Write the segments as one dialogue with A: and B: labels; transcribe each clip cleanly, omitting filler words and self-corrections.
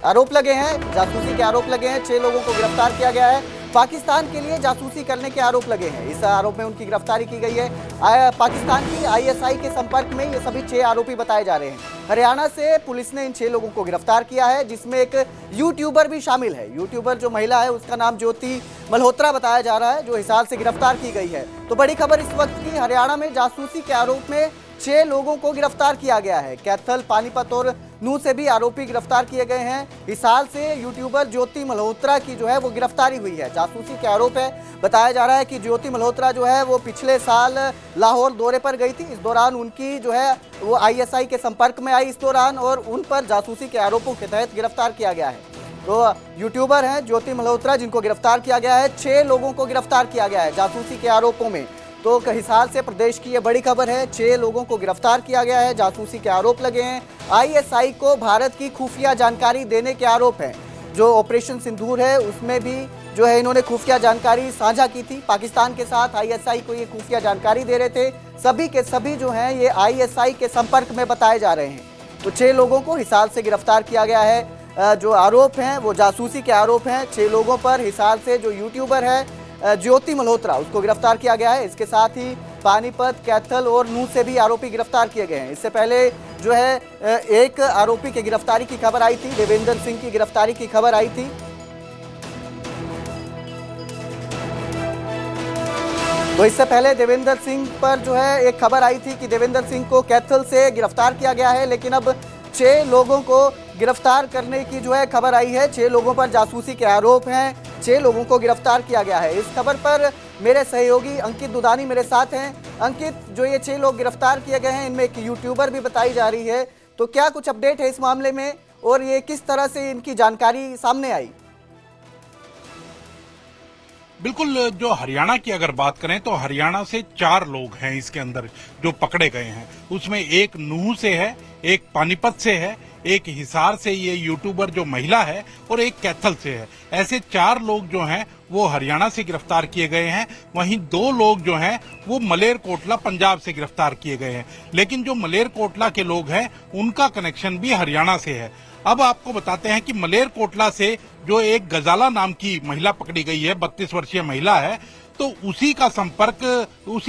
A: आरोप लगे हैं, जासूसी के आरोप लगे हैं। 6 लोगों को गिरफ्तार किया गया है। पाकिस्तान के लिए जासूसी करने के आरोप लगे हैं। इस आरोप में उनकी गिरफ्तारी की गई है। पाकिस्तान की आईएसआई के संपर्क में ये सभी 6 आरोपी बताए जा रहे हैं। हरियाणा से पुलिस ने इन 6 लोगों को गिरफ्तार किया है, जिसमें एक यूट्यूबर भी शामिल है। यूट्यूबर जो महिला है उसका नाम ज्योति मल्होत्रा बताया जा रहा है, जो हिसार से गिरफ्तार की गई है। तो बड़ी खबर इस वक्त की, हरियाणा में जासूसी के आरोप में 6 लोगों को गिरफ्तार किया गया है। कैथल, पानीपत और नूह से भी आरोपी गिरफ्तार किए गए हैं। हिसार से यूट्यूबर ज्योति मल्होत्रा की जो है वो गिरफ्तारी हुई है। जासूसी के आरोप है। बताया जा रहा है कि ज्योति मल्होत्रा जो है वो पिछले साल लाहौर दौरे पर गई थी। इस दौरान उनकी जो है वो आईएसआई के संपर्क में आई इस दौरान, और उन पर जासूसी के आरोपों के तहत गिरफ्तार किया गया है। तो यूट्यूबर हैं ज्योति मल्होत्रा, जिनको गिरफ्तार किया गया है। 6 लोगों को गिरफ्तार किया गया है जासूसी के आरोपों में। तो हिसार से प्रदेश की ये बड़ी खबर है। 6 लोगों को गिरफ्तार किया गया है, जासूसी के आरोप लगे हैं। आईएसआई को भारत की खुफिया जानकारी देने के आरोप हैं। जो ऑपरेशन सिंदूर है उसमें भी जो है इन्होंने खुफिया जानकारी साझा की थी पाकिस्तान के साथ। आईएसआई को ये खुफिया जानकारी दे रहे थे। सभी के सभी जो हैं ये आईएसआई के संपर्क में बताए जा रहे हैं। तो 6 लोगों को हिसार से गिरफ्तार किया गया है। जो आरोप हैं वो जासूसी के आरोप हैं 6 लोगों पर। हिसार से जो यूट्यूबर है ज्योति मल्होत्रा, उसको गिरफ्तार किया गया है। इसके साथ ही पानीपत, कैथल और नूह से भी आरोपी गिरफ्तार किए गए हैं। इससे पहले जो है एक आरोपी की गिरफ्तारी की खबर आई थी, देवेंद्र सिंह की गिरफ्तारी की खबर आई थी। तो इससे पहले देवेंद्र सिंह पर जो है एक खबर आई थी कि देवेंद्र सिंह को कैथल से गिरफ्तार किया गया है, लेकिन अब 6 लोगों को गिरफ्तार करने की जो है खबर आई है। 6 लोगों पर जासूसी के आरोप हैं। 6 लोगों को गिरफ्तार किया गया है। इस खबर पर मेरे सहयोगी अंकित दुदानी मेरे साथ हैं। अंकित, जो ये 6 लोग गिरफ्तार किए गए हैं इनमें एक यूट्यूबर भी बताई जा रही है, तो क्या कुछ अपडेट है इस मामले में और ये किस तरह से इनकी जानकारी सामने आई?
B: बिल्कुल, जो हरियाणा की अगर बात करें तो हरियाणा से 4 लोग हैं इसके अंदर जो पकड़े गए हैं। उसमें एक नूह से है, एक पानीपत से है, एक हिसार से ये यूट्यूबर जो महिला है, और एक कैथल से है। ऐसे 4 लोग जो हैं वो हरियाणा से गिरफ्तार किए गए हैं। वहीं 2 लोग जो हैं वो मलेरकोटला पंजाब से गिरफ्तार किए गए हैं। लेकिन जो मलेरकोटला के लोग हैं उनका कनेक्शन भी हरियाणा से है। अब आपको बताते हैं कि मलेरकोटला से जो एक गजाला नाम की महिला पकड़ी गई है, 32 वर्षीय महिला है, तो उसी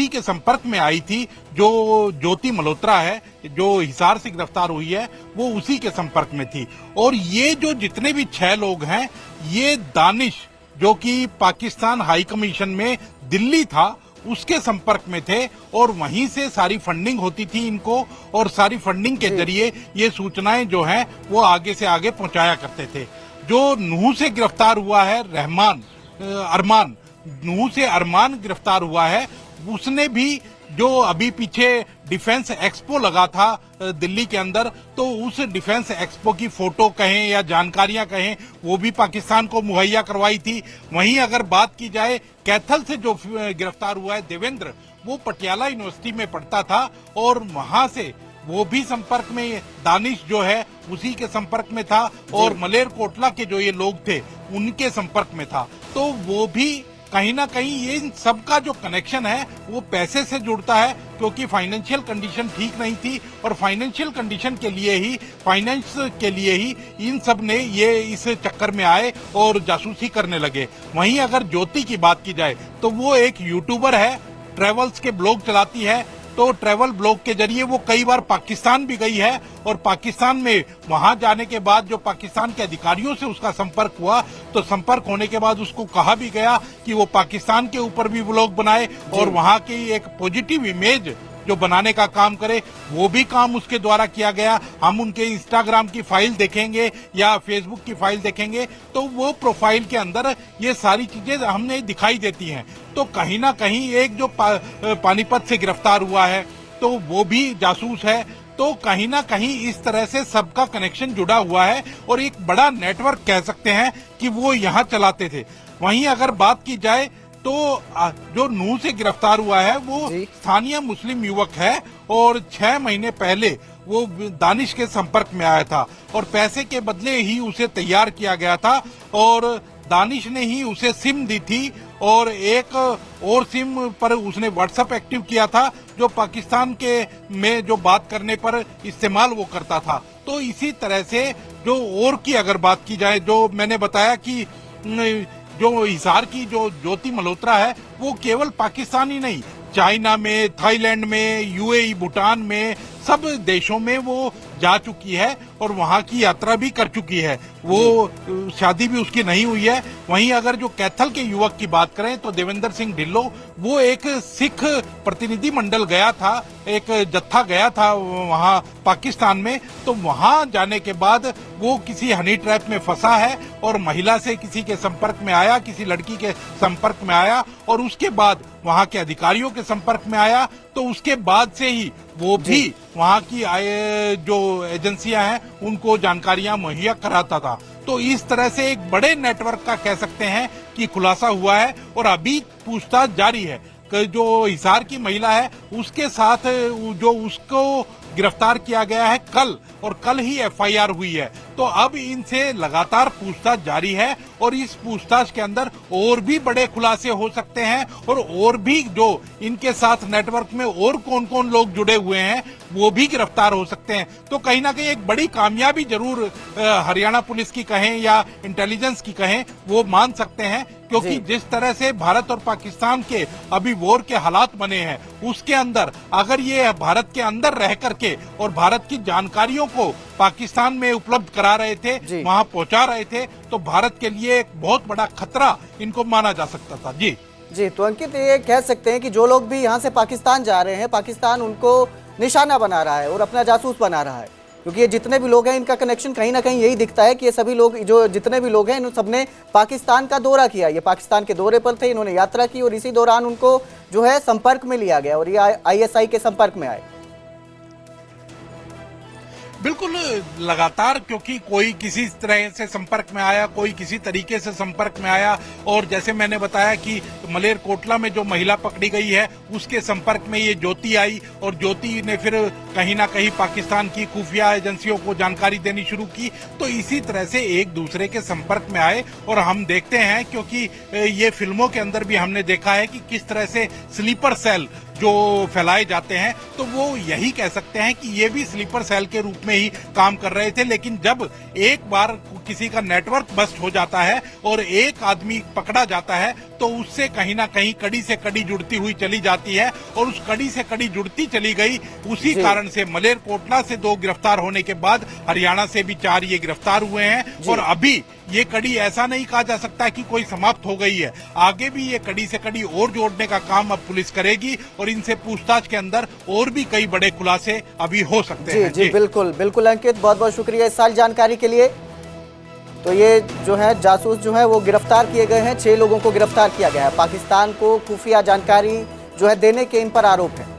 B: के संपर्क में आई थी जो ज्योति मल्होत्रा है, जो हिसार से गिरफ्तार हुई है, वो उसी के संपर्क में थी। और ये जो जितने भी 6 लोग हैं, ये दानिश जो कि पाकिस्तान हाई कमीशन में दिल्ली था उसके संपर्क में थे, और वहीं से सारी फंडिंग होती थी इनको, और सारी फंडिंग के जरिए ये सूचनाएं जो हैं वो आगे से आगे पहुंचाया करते थे। जो नूह से गिरफ्तार हुआ है अरमान, नूह से अरमान गिरफ्तार हुआ है, उसने भी जो अभी पीछे डिफेंस एक्सपो लगा था दिल्ली के अंदर, तो उस डिफेंस एक्सपो की फोटो कहें या जानकारियां कहें वो भी पाकिस्तान को मुहैया करवाई थी। वहीं अगर बात की जाए कैथल से जो गिरफ्तार हुआ है देवेंद्र, वो पटियाला यूनिवर्सिटी में पढ़ता था, और वहां से वो भी संपर्क में दानिश जो है उसी के संपर्क में था, और मलेरकोटला के जो ये लोग थे उनके संपर्क में था। तो वो भी कहीं ना कहीं ये इन सबका जो कनेक्शन है वो पैसे से जुड़ता है, क्योंकि फाइनेंशियल कंडीशन ठीक नहीं थी, और फाइनेंशियल कंडीशन के लिए ही इन सब ने ये इस चक्कर में आए और जासूसी करने लगे। वहीं अगर ज्योति की बात की जाए तो वो एक यूट्यूबर है, ट्रेवल्स के ब्लॉग चलाती है। तो ट्रैवल ब्लॉग के जरिए वो कई बार पाकिस्तान भी गई है, और पाकिस्तान में वहां जाने के बाद जो पाकिस्तान के अधिकारियों से उसका संपर्क हुआ, तो संपर्क होने के बाद उसको कहा भी गया कि वो पाकिस्तान के ऊपर भी ब्लॉग बनाए और वहां की एक पॉजिटिव इमेज जो बनाने का काम करे, वो भी काम उसके द्वारा किया गया। हम उनके इंस्टाग्राम की फाइल देखेंगे या फेसबुक की फाइल देखेंगे तो वो प्रोफाइल के अंदर ये सारी चीजें हमने दिखाई देती हैं। तो कहीं ना कहीं एक जो पानीपत से गिरफ्तार हुआ है तो वो भी जासूस है। तो कहीं ना कहीं इस तरह से सबका कनेक्शन जुड़ा हुआ है, और एक बड़ा नेटवर्क कह सकते हैं कि वो यहाँ चलाते थे। वहीं अगर बात की जाए तो जो नूह से गिरफ्तार हुआ है वो स्थानीय मुस्लिम युवक है, और 6 महीने पहले वो दानिश के संपर्क में आया था, और पैसे के बदले ही उसे तैयार किया गया था, और दानिश ने ही उसे सिम दी थी, और एक और सिम पर उसने व्हाट्सएप एक्टिव किया था जो पाकिस्तान के में जो बात करने पर इस्तेमाल वो करता था। तो इसी तरह से जो और की अगर बात की जाए, जो मैंने बताया कि जो हिसार की जो ज्योति मल्होत्रा है वो केवल पाकिस्तान ही नहीं, चाइना में, थाईलैंड में, यूएई, भूटान में, सब देशों में वो जा चुकी है और वहां की यात्रा भी कर चुकी है। वो शादी भी उसकी नहीं हुई है। वहीं अगर जो कैथल के युवक की बात करें तो देवेंद्र सिंह ढिल्लो, वो एक सिख प्रतिनिधि मंडल गया था, एक जत्था गया था वहां पाकिस्तान में, तो वहां जाने के बाद वो किसी हनी ट्रैप में फंसा है और महिला से किसी के संपर्क में आया, किसी लड़की के संपर्क में आया और उसके बाद वहां के अधिकारियों के संपर्क में आया, तो उसके बाद से ही वो भी वहां की जो एजेंसियां हैं उनको जानकारियां मुहैया कराता था। तो इस तरह से एक बड़े नेटवर्क का कह सकते हैं कि खुलासा हुआ है और अभी पूछताछ जारी है। जो हिसार की महिला है उसके साथ जो उसको गिरफ्तार किया गया है कल, और कल ही एफआईआर हुई है, तो अब इनसे लगातार पूछताछ जारी है और इस पूछताछ के अंदर और भी बड़े खुलासे हो सकते हैं और भी जो इनके साथ नेटवर्क में और कौन कौन लोग जुड़े हुए हैं वो भी गिरफ्तार हो सकते हैं। तो कहीं ना कहीं एक बड़ी कामयाबी जरूर हरियाणा पुलिस की कहें या इंटेलिजेंस की कहें वो मान सकते हैं, क्योंकि जिस तरह से भारत और पाकिस्तान के अभी वॉर के हालात बने हैं उसके अंदर अगर ये भारत के अंदर रह करके और भारत की जानकारियों को पाकिस्तान में उपलब्ध करा रहे थे, वहां पहुंचा रहे थे, तो भारत के लिए एक बहुत बड़ा खतरा इनको माना जा सकता था। जी,
A: तो अंकित ये कह सकते हैं कि जो लोग भी यहाँ से पाकिस्तान जा रहे हैं, पाकिस्तान उनको निशाना बना रहा है और अपना जासूस बना रहा है, क्योंकि ये जितने भी लोग हैं इनका कनेक्शन कहीं ना कहीं यही दिखता है कि ये सभी लोग, जो जितने भी लोग हैं, इन सबने पाकिस्तान का दौरा किया। ये पाकिस्तान के दौरे पर थे, इन्होंने यात्रा की और इसी दौरान उनको जो है संपर्क में लिया गया और ये आईएसआई के संपर्क में आए।
B: बिल्कुल, लगातार, क्योंकि कोई किसी तरह से संपर्क में आया, कोई किसी तरीके से संपर्क में आया, और जैसे मैंने बताया कि मलेरकोटला में जो महिला पकड़ी गई है उसके संपर्क में ये ज्योति आई और ज्योति ने फिर कहीं ना कहीं पाकिस्तान की खुफिया एजेंसियों को जानकारी देनी शुरू की। तो इसी तरह से एक दूसरे के संपर्क में आए और हम देखते हैं, क्योंकि ये फिल्मों के अंदर भी हमने देखा है कि किस तरह से स्लीपर सेल जो फैलाए जाते हैं, तो वो यही कह सकते हैं कि ये भी स्लीपर सेल के रूप में ही काम कर रहे थे। लेकिन जब एक बार किसी का नेटवर्क बस्ट हो जाता है और एक आदमी पकड़ा जाता है तो उससे कहीं ना कहीं कड़ी से कड़ी जुड़ती हुई चली जाती है और उस कड़ी से कड़ी जुड़ती चली गई। उसी कारण से मलेरकोटला से 2 गिरफ्तार होने के बाद हरियाणा से भी 4 ये गिरफ्तार हुए हैं और अभी ये कड़ी ऐसा नहीं कहा जा सकता कि कोई समाप्त हो गई है। आगे भी ये कड़ी से कड़ी और जोड़ने का काम अब पुलिस करेगी और इनसे पूछताछ के अंदर और भी कई बड़े खुलासे अभी हो सकते हैं।
A: जी, बिल्कुल बिल्कुल अंकित, बहुत बहुत शुक्रिया इस सारी जानकारी के लिए। तो ये जो है जासूस जो है वो गिरफ्तार किए गए हैं, 6 लोगों को गिरफ्तार किया गया है। पाकिस्तान को खुफिया जानकारी जो है देने के इन पर आरोप है।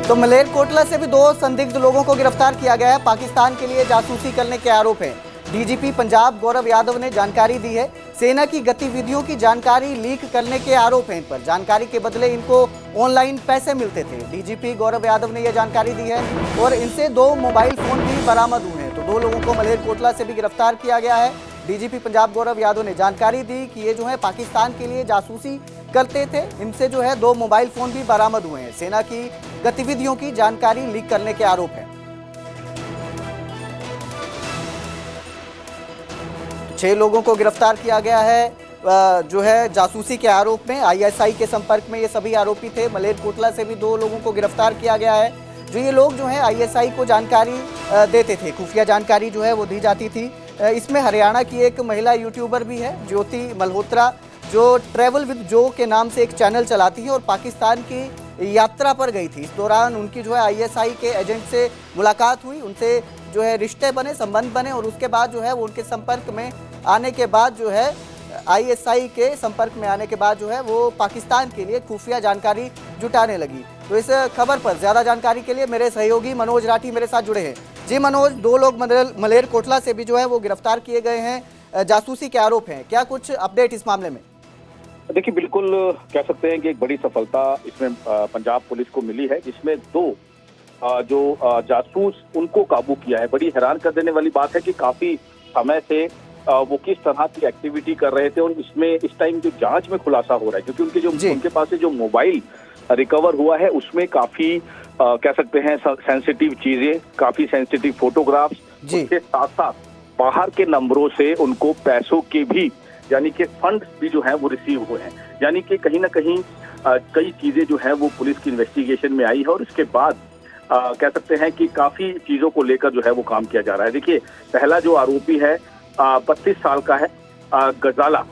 A: तो मलेरकोटला से भी 2 संदिग्ध लोगों को गिरफ्तार किया गया है। पाकिस्तान के लिए जासूसी करने के आरोप हैं। डीजीपी पंजाब गौरव यादव ने जानकारी दी है। सेना की गतिविधियों की जानकारी लीक करने के आरोप हैं इन पर। जानकारी के बदले इनको ऑनलाइन पैसे मिलते थे। डीजीपी गौरव यादव ने यह जानकारी दी है और इनसे 2 मोबाइल फोन भी बरामद हुए हैं। तो 2 लोगों को मलेरकोटला से भी गिरफ्तार किया गया है। डीजीपी पंजाब गौरव यादव ने जानकारी दी कि ये जो है पाकिस्तान के लिए जासूसी करते थे। इनसे जो है 2 मोबाइल फोन भी बरामद हुए हैं। सेना की गतिविधियों की जानकारी लीक करने के आरोप है। 6 लोगों को गिरफ्तार किया गया है जो है जासूसी के आरोप में। आईएसआई के संपर्क में ये सभी आरोपी थे। मलेरकोटला से भी 2 लोगों को गिरफ्तार किया गया है। जो ये लोग जो है आईएसआई को जानकारी देते थे, खुफिया जानकारी जो है वो दी जाती थी। इसमें हरियाणा की एक महिला यूट्यूबर भी है, ज्योति मल्होत्रा, जो ट्रैवल विद जो के नाम से एक चैनल चलाती है और पाकिस्तान की यात्रा पर गई थी। इस दौरान उनकी जो है आईएसआई के एजेंट से मुलाकात हुई, उनसे जो है रिश्ते बने, संबंध बने और उसके बाद जो है वो उनके संपर्क में आने के बाद जो है आईएसआई के संपर्क में आने के बाद जो है वो पाकिस्तान के लिए खुफिया जानकारी जुटाने लगी। तो इस खबर पर ज्यादा जानकारी के लिए मेरे सहयोगी मनोज राठी मेरे साथ जुड़े हैं। जी मनोज, 2 लोग मलेरकोटला से भी जो है वो गिरफ्तार किए गए हैं, जासूसी के आरोप हैं, क्या कुछ अपडेट इस मामले में?
C: देखिए, बिल्कुल कह सकते हैं कि एक बड़ी सफलता इसमें पंजाब पुलिस को मिली है, जिसमें 2 जो जासूस उनको काबू किया है। बड़ी हैरान कर देने वाली बात है कि काफी समय से वो किस तरह की एक्टिविटी कर रहे थे और इसमें इस टाइम जो जांच में खुलासा हो रहा है, क्योंकि उनके पास से जो मोबाइल रिकवर हुआ है उसमें काफी कह सकते हैं सेंसिटिव चीजें, काफी सेंसिटिव फोटोग्राफ्स, उसके साथ साथ बाहर के नंबरों से उनको पैसों के भी यानी कि फंड्स भी जो है वो रिसीव हुए हैं। यानी कि कहीं ना कहीं कई चीजें जो है वो पुलिस की इन्वेस्टिगेशन में आई है और इसके बाद कह सकते हैं कि काफी चीजों को लेकर जो है वो काम किया जा रहा है। देखिए, पहला जो आरोपी है 32 साल का है गजाला,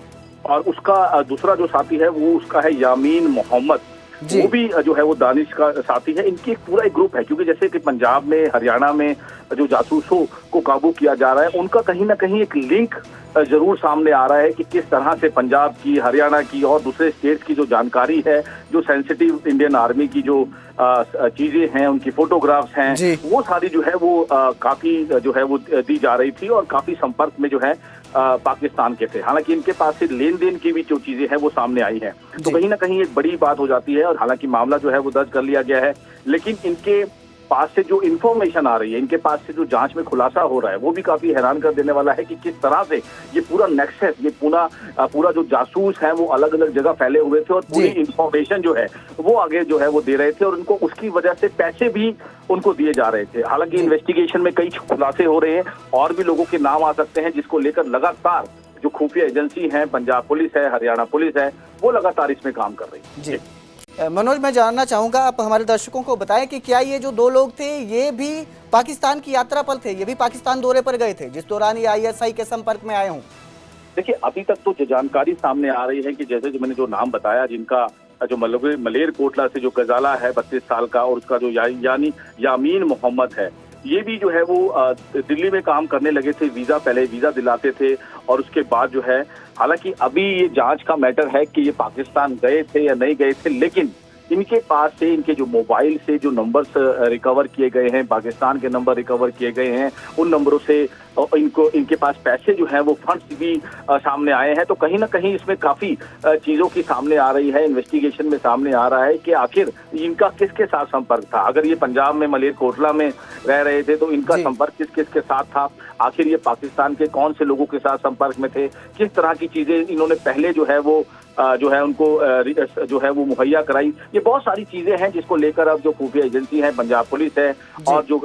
C: और उसका दूसरा जो साथी है वो उसका है यामीन मोहम्मद, वो भी जो है वो दानिश का साथी है। इनकी पूरा एक ग्रुप है, क्योंकि जैसे कि पंजाब में, हरियाणा में जो जासूसों को काबू किया जा रहा है, उनका कहीं ना कहीं एक लिंक जरूर सामने आ रहा है कि किस तरह से पंजाब की, हरियाणा की और दूसरे स्टेट्स की जो जानकारी है, जो सेंसिटिव इंडियन आर्मी की जो चीजें हैं, उनकी फोटोग्राफ्स हैं, वो सारी जो है वो काफी जो है वो दी जा रही थी और काफी संपर्क में जो है पाकिस्तान के थे। हालांकि इनके पास से लेन देन की भी जो चीजें हैं वो सामने आई हैं, तो कहीं ना कहीं एक बड़ी बात हो जाती है। और हालांकि मामला जो है वो दर्ज कर लिया गया है, लेकिन इनके पास से जो इन्फॉर्मेशन आ रही है, इनके पास से जो जांच में खुलासा हो रहा है, वो भी काफी हैरान कर देने वाला है कि किस तरह से ये पूरा नेक्सस, ये पूरा जो जासूस है वो अलग अलग जगह फैले हुए थे और पूरी इन्फॉर्मेशन जो है वो आगे जो है वो दे रहे थे और उनको उसकी वजह से पैसे भी उनको दिए जा रहे थे। हालांकि इन्वेस्टिगेशन में कई खुलासे हो रहे हैं और भी लोगों के नाम आ सकते हैं, जिसको लेकर लगातार जो खुफिया एजेंसी है, पंजाब पुलिस है, हरियाणा पुलिस है, वो लगातार इसमें काम कर रही है।
A: मनोज, मैं जानना चाहूंगा, आप हमारे दर्शकों को बताएं कि क्या ये जो दो लोग थे ये भी पाकिस्तान की यात्रा पर थे, ये भी पाकिस्तान दौरे पर गए थे जिस दौरान ये आईएसआई के संपर्क में आए हों? देखिए,
C: अभी तक तो जो जानकारी सामने आ रही है कि जैसे जो मैंने जो नाम बताया, जिनका जो मलेरकोटला से जो गजाला है 32 साल का और उसका जो यानी यामीन मोहम्मद है, ये भी जो है वो दिल्ली में काम करने लगे थे। पहले वीजा दिलाते थे और उसके बाद जो है, हालांकि अभी ये जांच का मैटर है कि ये पाकिस्तान गए थे या नहीं गए थे, लेकिन इनके पास से, इनके जो मोबाइल से जो नंबर्स रिकवर किए गए हैं, पाकिस्तान के नंबर रिकवर किए गए हैं, उन नंबरों से इनके पास पैसे जो है वो फंड्स भी सामने आए हैं। तो कहीं ना कहीं इसमें काफी चीजों की सामने आ रही है, इन्वेस्टिगेशन में सामने आ रहा है कि आखिर इनका किसके साथ संपर्क था। अगर ये पंजाब में मलेरकोटला में रह रहे थे तो इनका संपर्क किसके साथ था, आखिर ये पाकिस्तान के कौन से लोगों के साथ संपर्क में थे, किस तरह की चीजें इन्होंने पहले जो है वो उनको जो है वो मुहैया कराई। ये बहुत सारी चीजें हैं जिसको लेकर अब जो खुफिया एजेंसी है, पंजाब पुलिस है और जो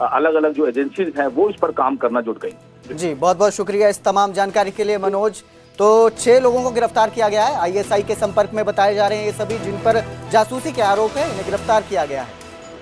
C: अलग अलग जो एजेंसीज हैं वो इस पर काम करना जुट गई।
A: जी, बहुत बहुत शुक्रिया इस तमाम जानकारी के लिए मनोज। तो 6 लोगों को गिरफ्तार किया गया है, आईएसआई के संपर्क में बताए जा रहे हैं ये सभी, जिन पर जासूसी के आरोप है, इन्हें गिरफ्तार किया गया है।